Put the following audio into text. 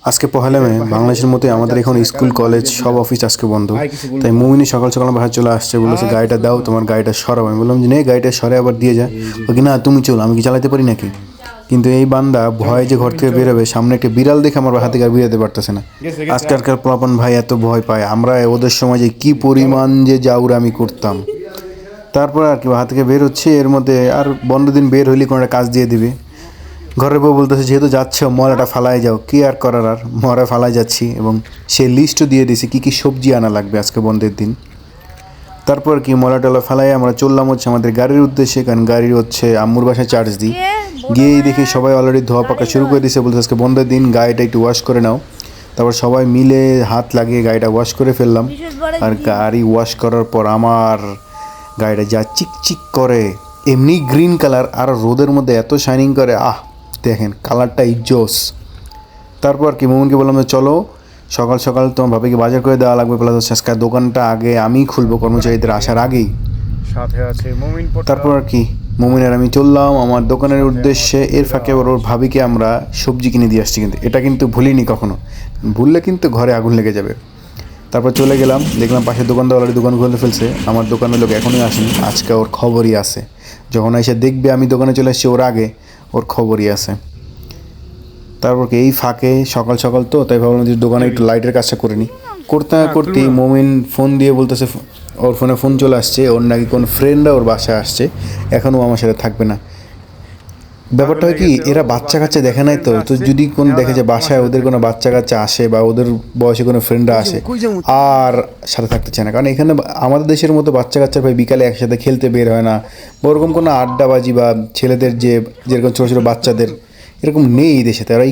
আজকে পহেলা মে বাংলাদেশের মতোই আমাদের এখন স্কুল কলেজ সব অফিস আজকে বন্ধ। তাই মুমিনি সকাল সকাল বাসায় চলে আসছে, বলেছে গাড়িটা দাও, তোমার গাড়িটা সরাও। আমি বললাম যে নেই, গাড়িটা সরে আবার দিয়ে যায়। ওকে না, তুমি চলো, আমি কি চালাতে পারি নাকি? কিন্তু এই বান্দা ভয়ে যে ঘর থেকে বেরোবে, সামনে একটা বিড়াল দেখে আমার হাতে আর বেরোতে পারতেছে না। আজকালকার পোলাপান ভাই এত ভয় পায়, আমরা ওদের সময় যে কি পরিমাণ যে জাউরামি করতাম। তারপর আর কি হাত থেকে বের হচ্ছে, এর মধ্যে আর বন্ধ দিন বের হইলে কোনো একটা কাজ দিয়ে দিবে। ঘরের বউ বলতেছে যেহেতু যাচ্ছ মরাটা ফালাই যাও, কি আর করার, আর মরা ফালাই যাচ্ছি। এবং সে লিস্টও দিয়ে দিয়েছে কী কী সবজি আনা লাগবে আজকে বন্ধের দিন। তারপর কি মলা টলা ফালাই আমরা চললাম হচ্ছে আমাদের গাড়ির উদ্দেশ্যে, কারণ গাড়ির হচ্ছে আম্মুর বাসায় চার্জ দিই। গিয়েই দেখি সবাই অলরেডি ধোয়া পাকা শুরু করে দিয়েছে, বলতে আজকে বন্ধের দিন গাড়িটা একটু ওয়াশ করে নাও। তারপর সবাই মিলে হাত লাগিয়ে গাড়িটা ওয়াশ করে ফেললাম। আর গাড়ি ওয়াশ করার পর আমার গাড়িটা যা চিকচিক করে, এমনি গ্রিন কালার আর রোদের মধ্যে এত শাইনিং করে, দেখেন কালারটা জোস। তারপর কি মোমিনকে বললাম যে চলো সকাল সকাল তোমার ভাবিকে বাজার করে দেওয়া লাগবে, প্লাস হচ্ছে আজকে দোকানটা আগে আমি খুলবো কর্মচারীদের আসার আগেই। সাথে আছে মুমিন। তারপর আর কি মোমিনের আমি চললাম আমার দোকানের উদ্দেশ্যে। এর ফাঁকে ওর ভাবিকে আমরা সবজি কিনে দিয়ে আসছি, কিন্তু এটা কিন্তু ভুলিনি কখনো, ভুললে কিন্তু ঘরে আগুন লেগে যাবে। তারপর চলে গেলাম, দেখলাম পাশের দোকানদার অলরেডি দোকান খুলে ফেলছে। আমার দোকানের লোক এখনই আসেনি, আজকে ওর খবরই আছে। যখন এসে দেখবে আমি দোকানে চলে এসেছি ওর আগে, ওর খবরই আছে। তারপর কি এই ফাঁকে সকাল সকাল তো, তাই ভাবলাম যে দোকানে একটু লাইটের কাজটা করে নিই। করতে না করতেই মোমিন ফোন দিয়ে বলতেছে, ওর ফোনে ফোন চলে আসছে, ওর নাকি কোন ফ্রেন্ডরা ওর বাসায় আসছে, এখনও আমার সাথে থাকবে না। ব্যাপারটা হয় কি, এরা বাচ্চা কাচ্চা দেখে নাই তো, তো যদি কোন দেখে যে বাসায় ওদের কোনো বাচ্চা কাচ্চা আসে বা ওদের বয়সে কোনো ফ্রেন্ডরা আসে, আর সাথে থাকতে চায় না। কারণ এখানে আমাদের দেশের মতো বাচ্চা কাচ্চার ভাই বিকালে একসাথে খেলতে বের হয় না, বা ওরকম কোনো আড্ডাবাজি বা ছেলেদের যে যেরকম ছোটো ছোটো বাচ্চাদের এরকম নেই এই দেশে। তারা